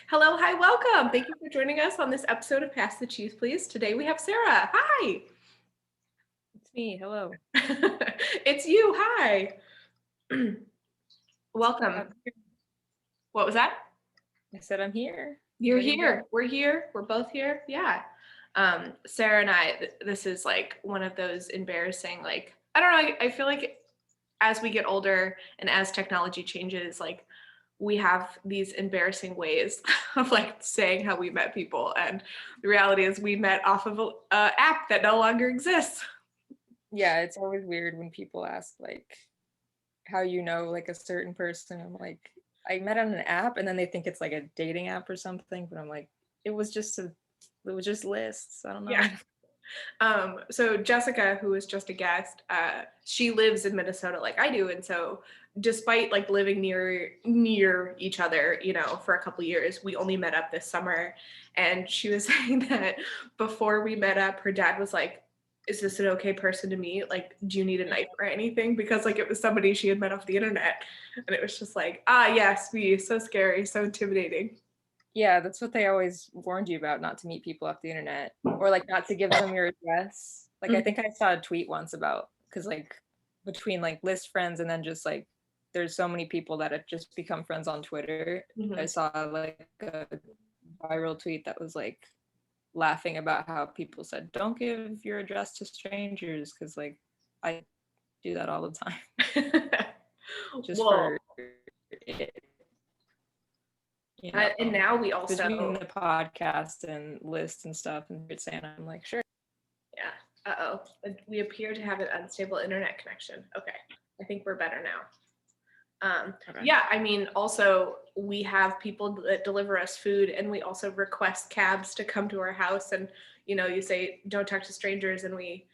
Hello, hi, welcome. Thank you for joining us on this episode of Pass the Cheese, Please. Today we have Sarah. Hi. It's me. Hello. It's you. Hi. Welcome. I'm here. What was that? I said I'm here. You're Ready to here. go. We're here. We're both here. Yeah. Sarah and I, this is like one of those embarrassing, like, I don't know. I feel like as we get older and as technology changes, like we have these embarrassing ways of like saying how we met people. And the reality is we met off of a app that no longer exists. Yeah, it's always weird when people ask like how you know like a certain person. I'm like, I met on an app and then they think it's like a dating app or something, but I'm like, it was just lists. I don't know. Yeah. So Jessica, who is just a guest, she lives in Minnesota like I do. And so despite like living near each other, for a couple of years, we only met up this summer. And she was saying that before we met up, her dad was like, is this an okay person to meet? Like, do you need a knife or anything? Because like it was somebody she had met off the internet. And it was just like, yes, me, so scary, so intimidating. Yeah, that's what they always warned you about, not to meet people off the internet or like not to give them your address. Like I think I saw a tweet once about because like between like list friends and then just like there's so many people that have just become friends on Twitter. I Mhm. saw like a viral tweet that was like laughing about how people said don't give your address to strangers because like I do that all the time just Well, for it, and now we also, between the podcast and lists and stuff and it's saying I'm like sure. yeah. Uh-oh. We appear to have an unstable internet connection. Okay. I think we're better now. Okay. Yeah, I mean, also, we have people that deliver us food and we also request cabs to come to our house. And, you say, don't talk to strangers. And we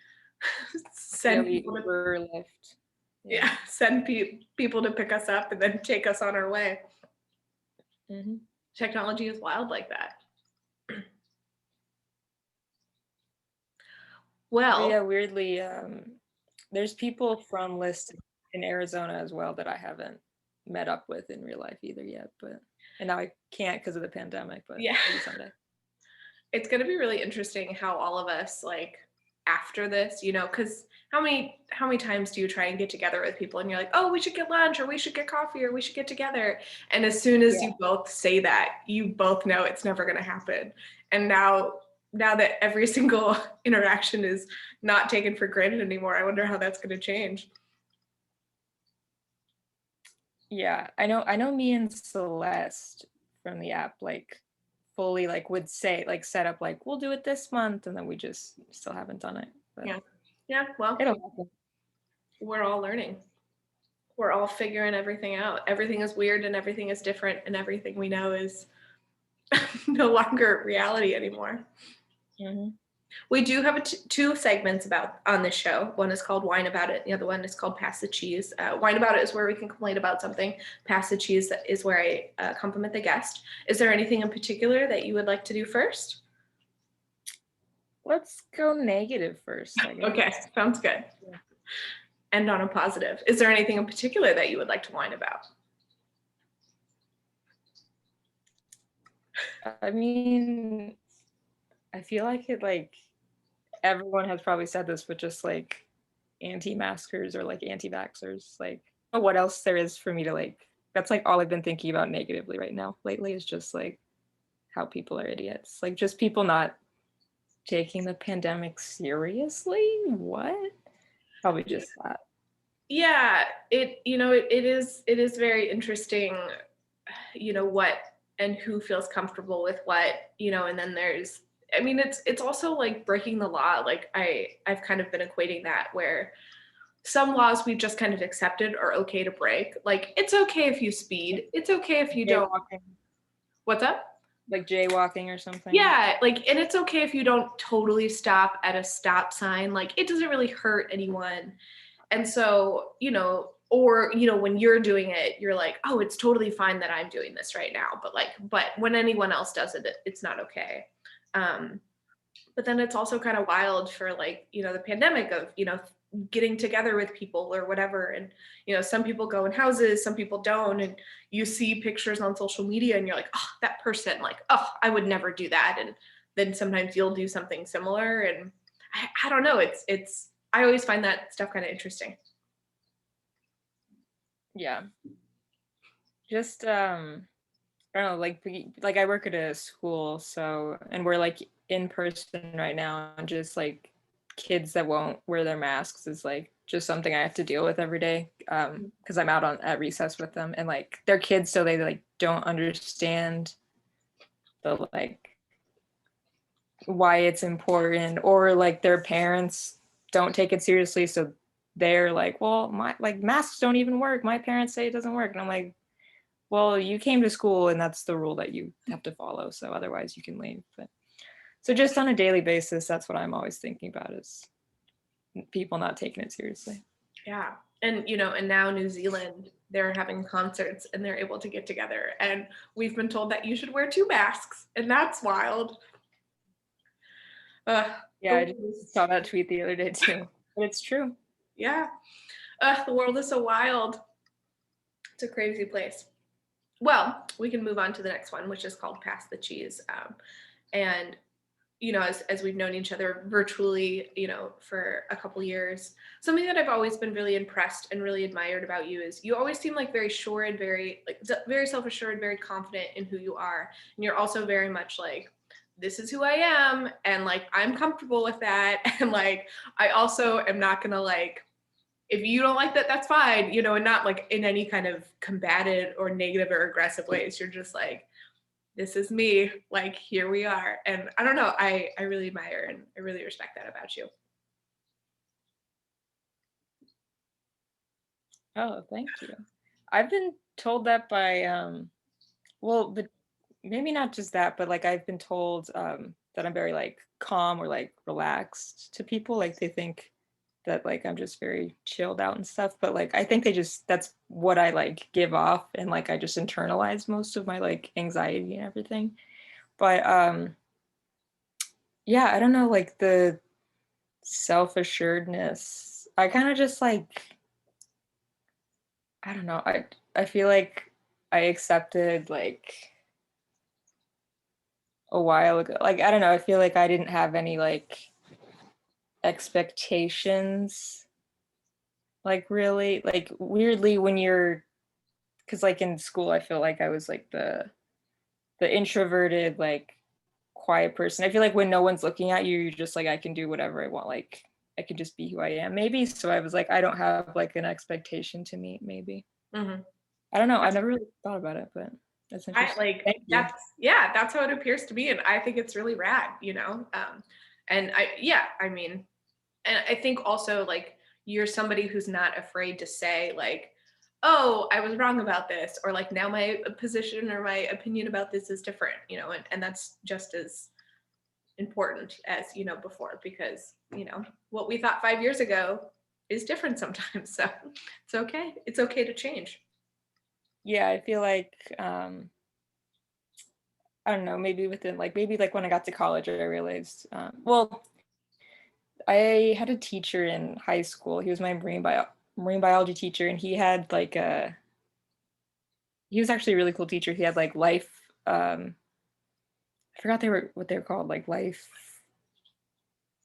Yeah, send we people to, Uber Lyft. yeah, send people to pick us up and then take us on our way. Mm-hmm. Technology is wild like that. But Well, yeah, weirdly, there's people from List in Arizona as well that I haven't met up with in real life either yet. But and now I can't because of the pandemic. But yeah. maybe someday. It's going to be really interesting how all of us like after this, because how many times do you try and get together with people and you're like, oh, we should get lunch or we should get coffee or we should get together, and as soon as Yeah. you both say that, you both know it's never going to happen. And now that every single interaction is not taken for granted anymore, I wonder how that's going to change. Yeah, I know. I know. Me and Celeste from the app like fully like would say like set up like we'll do it this month, and then we just still haven't done it. But Yeah, well, it'll happen. we're all learning, we're all figuring everything out. Everything is weird and everything is different and everything we know is no longer reality anymore. Mm-hmm. We do have two segments about on this show. One is called Wine About It. The other one is called Pass the Cheese. Wine About It is where we can complain about something. Pass the Cheese is where I compliment the guest. Is there anything in particular that you would like to do first? Let's go negative first, I guess. Okay, sounds good. Yeah. End on a positive. Is there anything in particular that you would like to whine about? I mean, I feel like it like everyone has probably said this, but just like anti-maskers or like anti-vaxxers, like I don't know what else there is for me to like. That's like all I've been thinking about negatively right now lately is just like how people are idiots. Like just people not taking the pandemic seriously. What? Probably just that. Yeah, it is very interesting, what and who feels comfortable with what, and then there's, I mean, it's also like breaking the law. Like I've kind of been equating that where some laws we've just kind of accepted are okay to break. Like it's okay if you speed, it's okay if you don't. Jaywalking, What's up? like jaywalking or something. Yeah, like, and it's okay if you don't totally stop at a stop sign. Like it doesn't really hurt anyone. And so, or, when you're doing it, you're like, oh, it's totally fine that I'm doing this right now. But when anyone else does it, it's not okay. But then it's also kind of wild for like, the pandemic of, getting together with people or whatever. And, some people go in houses, some people don't. And you see pictures on social media and you're like, oh, that person, like, oh, I would never do that. And then sometimes you'll do something similar. And I don't know. I always find that stuff kind of interesting. Yeah. Just I don't know, like I work at a school, so and we're like in person right now, and just like kids that won't wear their masks is like just something I have to deal with every day. Because I'm out at recess with them, and like they're kids, so they like don't understand the like why it's important, or like their parents don't take it seriously, so they're like, well, my like masks don't even work. My parents say it doesn't work, and I'm like, well, you came to school and that's the rule that you have to follow. So otherwise you can leave. But so just on a daily basis, that's what I'm always thinking about is people not taking it seriously. Yeah. And, and now New Zealand, they're having concerts and they're able to get together. And we've been told that you should wear 2 masks. And that's wild. Yeah, I just saw that tweet the other day too. But it's true. Yeah. The world is so wild. It's a crazy place. Well, we can move on to the next one, which is called Pass the Cheese. And, as we've known each other virtually, for a couple years, something that I've always been really impressed and really admired about you is you always seem like very sure and very self-assured, very confident in who you are. And you're also very much like, this is who I am. And like, I'm comfortable with that. And like, I also am not going to like, if you don't like that, that's fine, and not like in any kind of combative or negative or aggressive ways. You're just like, this is me, like, here we are. And I don't know, I really admire and I really respect that about you. Oh, thank you. I've been told that by but maybe not just that, but like I've been told that I'm very like calm or like relaxed to people. Like they think that like I'm just very chilled out and stuff, but like I think that's what I like give off, and like I just internalize most of my like anxiety and everything. But yeah, I don't know, like the self-assuredness, I kind of just like, I don't know, I feel like I accepted like a while ago, like I don't know, I feel like I didn't have any like expectations, like really like weirdly when you're, because like in school I feel like I was like the introverted like quiet person. I feel like when no one's looking at you, you're just like, I can do whatever I want, like I can just be who I am maybe. So I was like, I don't have like an expectation to meet maybe. Mm-hmm. I don't know, I never really thought about it, but that's I interesting. like Thank you. that's how it appears to be. And I think it's really rad, and I mean, and I think also like you're somebody who's not afraid to say like, oh, I was wrong about this, or like now my position or my opinion about this is different, and that's just as important as before, because what we thought 5 years ago is different sometimes. So it's okay to change. Yeah, I feel like I don't know, maybe within like maybe like when I got to college I realized well, I had a teacher in high school. He was my marine biology teacher, and he was actually a really cool teacher. He had like life I forgot what they were called, like life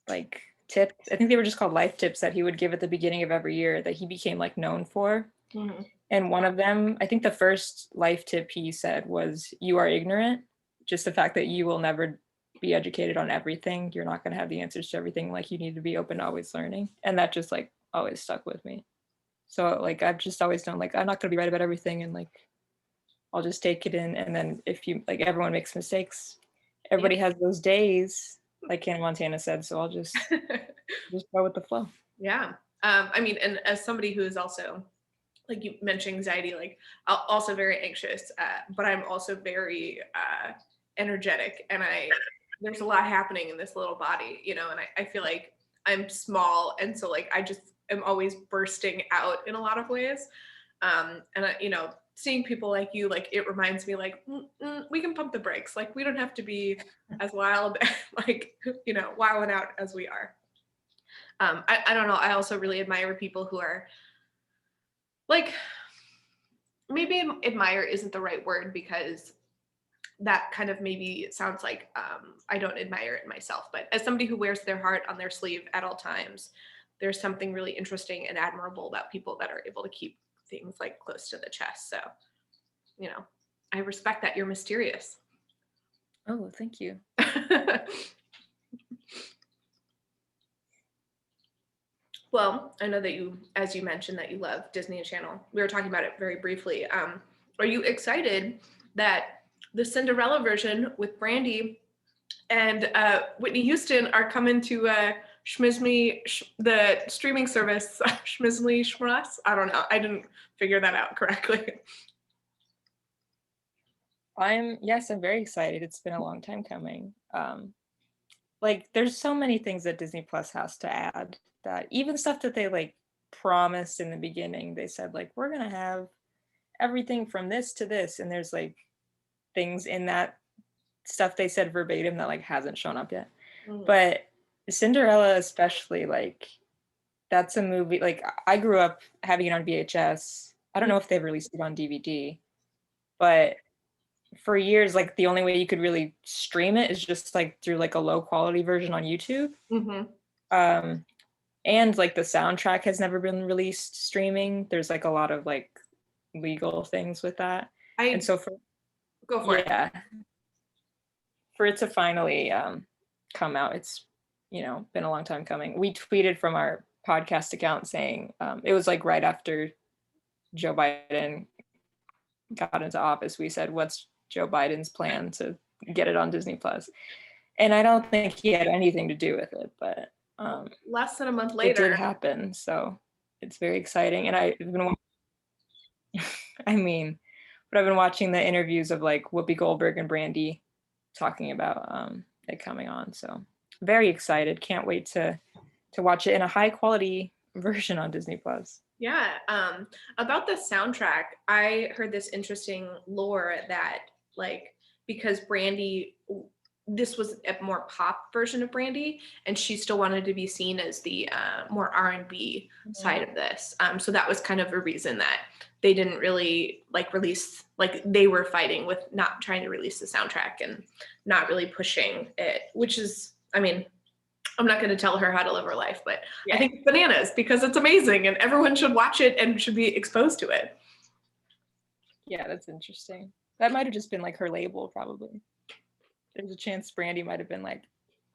like tips. I think they were just called life tips that he would give at the beginning of every year that he became like known for. Mm-hmm. And one of them, I think the first life tip he said was, you are ignorant. Just the fact that you will never be educated on everything. You're not going to have the answers to everything. Like you need to be open to always learning. And that just like always stuck with me. So like I've just always done like, I'm not going to be right about everything. And like, I'll just take it in. And then if you like, everyone makes mistakes. Everybody has those days, like Hannah Montana said. So I'll just go with the flow. Yeah. I mean, and as somebody who is also, like you mentioned, anxiety, like also very anxious, but I'm also very energetic, and there's a lot happening in this little body, and I feel like I'm small, and so like I just am always bursting out in a lot of ways. And seeing people like you, like it reminds me like we can pump the brakes, like we don't have to be as wild like wilding out as we are. I don't know. I also really admire people who are like, maybe admire isn't the right word because that kind of maybe sounds like I don't admire it myself. But as somebody who wears their heart on their sleeve at all times, there's something really interesting and admirable about people that are able to keep things like close to the chest. So, you know, I respect that you're mysterious. Oh, thank you. Well, I know that you, as you mentioned, that you love Disney Channel. We were talking about it very briefly. Are you excited that the Cinderella version with Brandy and Whitney Houston are coming to the streaming service, Schmizmy Schmas? I don't know. I didn't figure that out correctly. I'm very excited. It's been a long time coming. Like there's so many things that Disney Plus has to add, that even stuff that they like promised in the beginning, they said like we're gonna have everything from this to this, and there's like things in that stuff they said verbatim that like hasn't shown up yet. But Cinderella especially, like that's a movie, like I grew up having it on VHS. I don't know if they've released it on DVD, but for years, like the only way you could really stream it is just like through like a low quality version on YouTube. And like the soundtrack has never been released streaming. There's like a lot of like legal things with that. And so go for it. For it to finally come out, it's, you know, been a long time coming. We tweeted from our podcast account saying it was like right after Joe Biden got into office, we said, what's Joe Biden's plan to get it on Disney Plus? And I don't think he had anything to do with it, but less than a month later it did happen. So it's very exciting. And I've been I mean, but I've been watching the interviews of like Whoopi Goldberg and Brandy talking about it coming on. So very excited. Can't wait to watch it in a high quality version on Disney Plus. Yeah. About the soundtrack, I heard this interesting lore that like because Brandy, this was a more pop version of Brandy, and she still wanted to be seen as the more R&B side of this. So that was kind of a reason that they didn't really like release, like they were fighting with not trying to release the soundtrack and not really pushing it, which is, I mean, I'm not going to tell her how to live her life, but I think it's bananas because it's amazing and everyone should watch it and should be exposed to it. Yeah, that's interesting. That might have just been like her label, probably. There's a chance Brandy might have been like,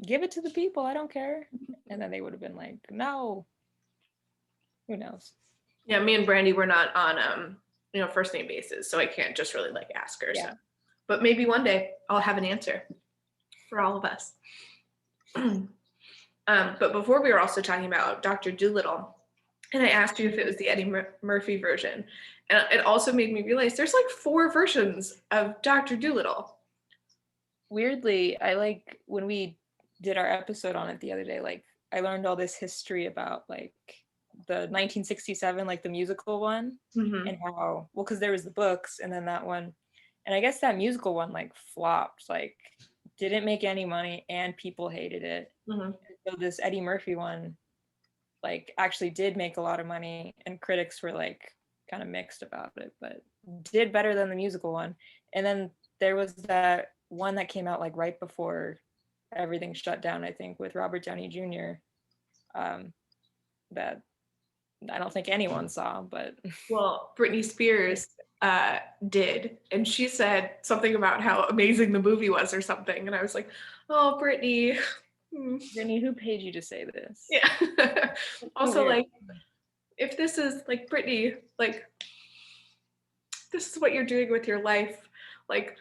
give it to the people, I don't care. And then they would have been like, no. Who knows? Yeah, me and Brandy were not on first name basis, so I can't just really like ask her. Yeah. So. But maybe one day I'll have an answer for all of us. But before we were also talking about Dr. Dolittle, and I asked you if it was the Eddie Murphy version. And it also made me realize there's like 4 versions of Dr. Dolittle. Weirdly, I like when we did our episode on it the other day, like I learned all this history about like the 1967, like the musical one, and how, well, because there was the books and then that one. And I guess that musical one like flopped, like didn't make any money and people hated it. So this Eddie Murphy one like actually did make a lot of money and critics were like kind of mixed about it, but did better than the musical one. And then there was that one that came out like right before everything shut down, I think, with Robert Downey Jr. That I don't think anyone saw, but well, Britney Spears did, and she said something about how amazing the movie was or something, and I was like, oh, Britney. Britney, who paid you to say this? Yeah. Also, like, if this is like Britney, like, this is what you're doing with your life, like,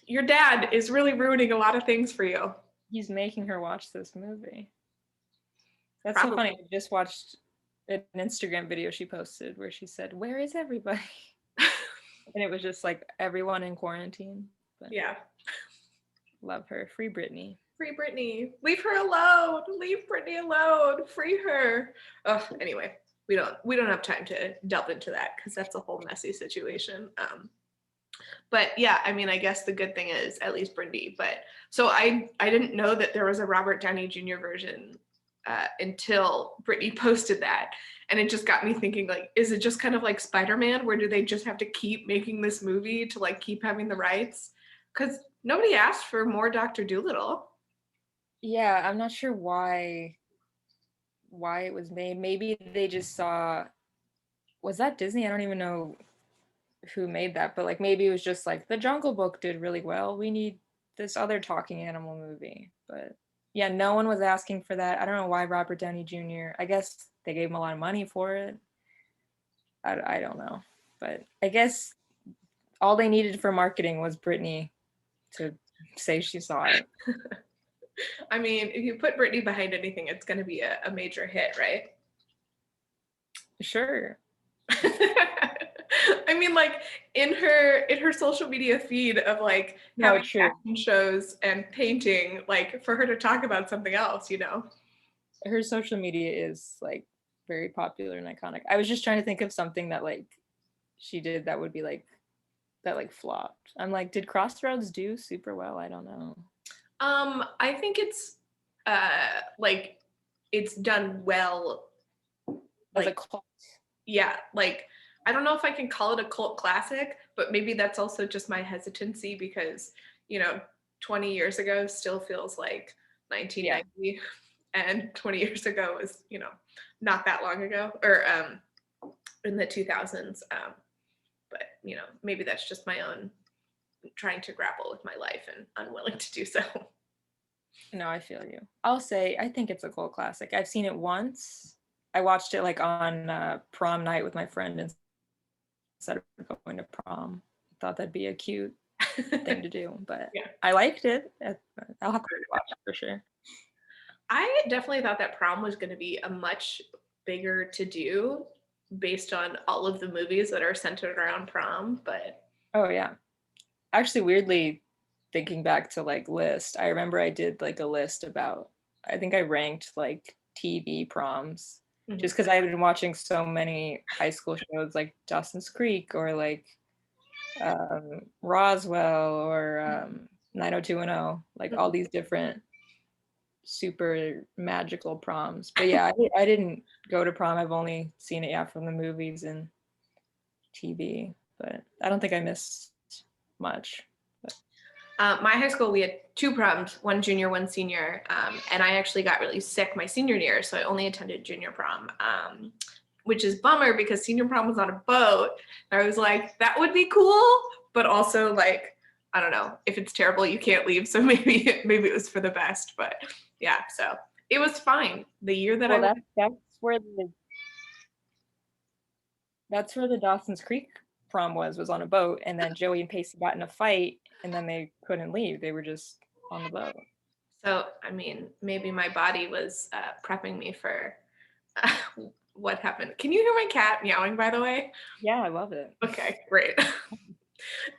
your dad is really ruining a lot of things for you. He's making her watch this movie. That's so funny. I just watched an Instagram video she posted where she said, "Where is everybody?" And it was just like everyone in quarantine. But yeah. Love her. Free Britney. Free Britney. Leave her alone. Leave Britney alone. Free her. Oh, anyway, we don't have time to delve into that because that's a whole messy situation. But yeah, I mean, I guess the good thing is at least Britney. But so I didn't know that there was a Robert Downey Jr. version until Britney posted that, and it just got me thinking, like, is it just kind of like Spider-Man, where do they just have to keep making this movie to like keep having the rights? Because nobody asked for more Doctor Dolittle. Yeah, I'm not sure why it was made. Maybe they just saw, was that Disney? I don't even know who made that, but like maybe it was just like The Jungle Book did really well. We need this other talking animal movie. But yeah, no one was asking for that. I don't know why Robert Downey Jr. I guess they gave him a lot of money for it. I don't know. But I guess all they needed for marketing was Britney to say she saw it. I mean, if you put Britney behind anything, it's going to be a major hit, right? Sure. I mean, like in her social media feed of like No, having true. fashion shows and painting, like for her to talk about something else, you know? Her social media is like very popular and iconic. I was just trying to think of something that like she did that would be like that like flopped. I'm like, did Crossroads do super well? I don't know. I think it's like it's done well. As a Like, cult. yeah, like I don't know if I can call it a cult classic, but maybe that's also just my hesitancy because, you know, 20 years ago still feels like 1990. Yeah. And 20 years ago was, you know, not that long ago, or in the 2000s. But, you know, maybe that's just my own trying to grapple with my life and unwilling to do so. No, I feel you. I'll say I think it's a cult classic. I've seen it once. I watched it like on prom night with my friend instead of going to prom. I thought that'd be a cute thing to do, but Yeah. I liked it. I'll have to watch it for sure. I definitely thought that prom was going to be a much bigger to do based on all of the movies that are centered around prom, but Oh yeah. Actually, weirdly, thinking back to like list, I remember I did like a list about, I think I ranked like TV proms mhm. just because I had been watching so many high school shows like Dawson's Creek or like Roswell or 90210, like all these different super magical proms. But yeah, I didn't go to prom. I've only seen it, yeah, from the movies and TV, but I don't think I missed much. My high school, we had two proms, one junior, one senior. And I actually got really sick my senior year, so I only attended junior prom, which is bummer because senior prom was on a boat. I was like, that would be cool, but also like, I don't know, if it's terrible, you can't leave. So maybe it was for the best. But yeah, so it was fine. The year that I Well, went, that's where the Dawson's Creek prom was on a boat, and then Joey and Pacey got in a fight, and then they couldn't leave. They were just on the boat. so I mean, maybe my body was prepping me for what happened. Can you hear my cat meowing, by the way? Yeah, I love it. Okay, great.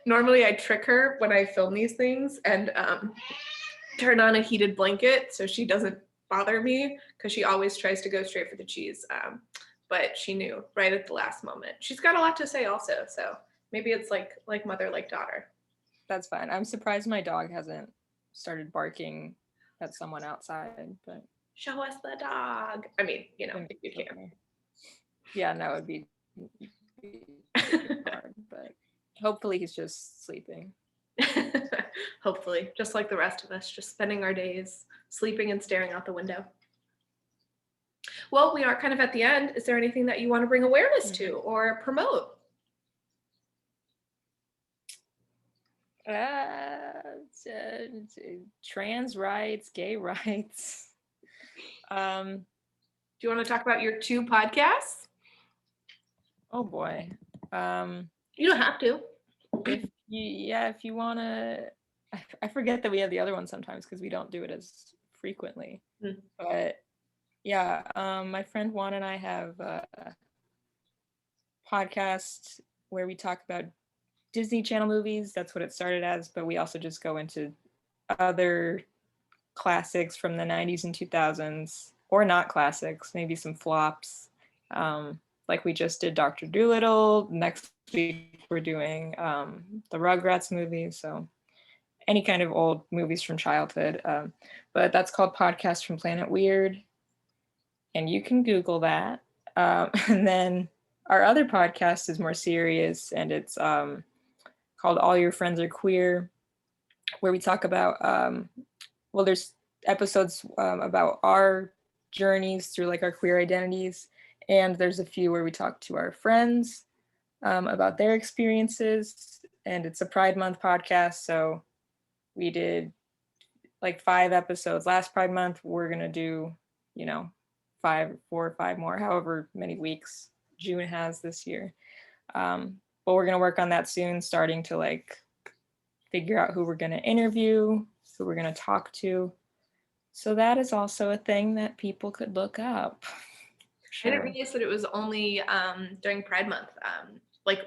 Normally I trick her when I film these things and turn on a heated blanket so she doesn't bother me because she always tries to go straight for the cheese. But she knew right at the last moment. She's got a lot to say also, so maybe it's like mother, like daughter. That's fine. I'm surprised my dog hasn't started barking at someone outside, but Show us the dog. I mean, you know, if you can. okay. Yeah, no, it'd be hard, but hopefully he's just sleeping. Hopefully, just like the rest of us, just spending our days sleeping and staring out the window. Well, we are kind of at the end. Is there anything that you want to bring awareness to or promote? Trans rights, gay rights. Do you want to talk about your two podcasts? Oh boy. You don't have to. If you want to, I forget that we have the other one sometimes because we don't do it as frequently. But yeah, my friend Juan and I have a podcast where we talk about Disney Channel movies. That's what it started as, but we also just go into other classics from the 90s and 2000s, or not classics, maybe some flops. Like we just did Dr. Dolittle. Next week we're doing the Rugrats movie. So any kind of old movies from childhood. But that's called Podcast from Planet Weird. And you can Google that. And then our other podcast is more serious, and it's called All Your Friends Are Queer, where we talk about, well, there's episodes about our journeys through like our queer identities. And there's a few where we talk to our friends about their experiences. And it's a Pride Month podcast. So we did like 5 episodes last Pride Month. We're going to do, 4 or 5 more, however many weeks June has this year. But we're going to work on that soon, starting to like figure out who we're going to interview, who we're going to talk to. So that is also a thing that people could look up. I didn't realize that it was only during Pride Month. Like,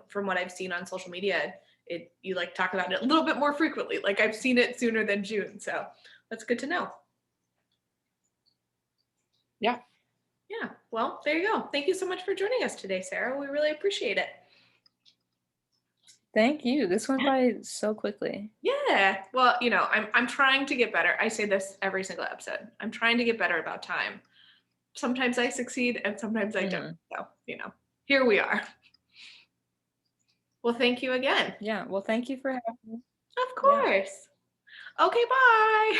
from what I've seen on social media, you like talk about it a little bit more frequently. Like I've seen it sooner than June. So that's good to know. Yeah. Yeah. Well, there you go. Thank you so much for joining us today, Sarah. We really appreciate it. Thank you. This went by so quickly. Yeah. Well, I'm trying to get better. I say this every single episode. I'm trying to get better about time. Sometimes I succeed and sometimes I don't. So, here we are. Well, thank you again. Yeah. Well, thank you for having me. Of course. Yeah. Okay, bye.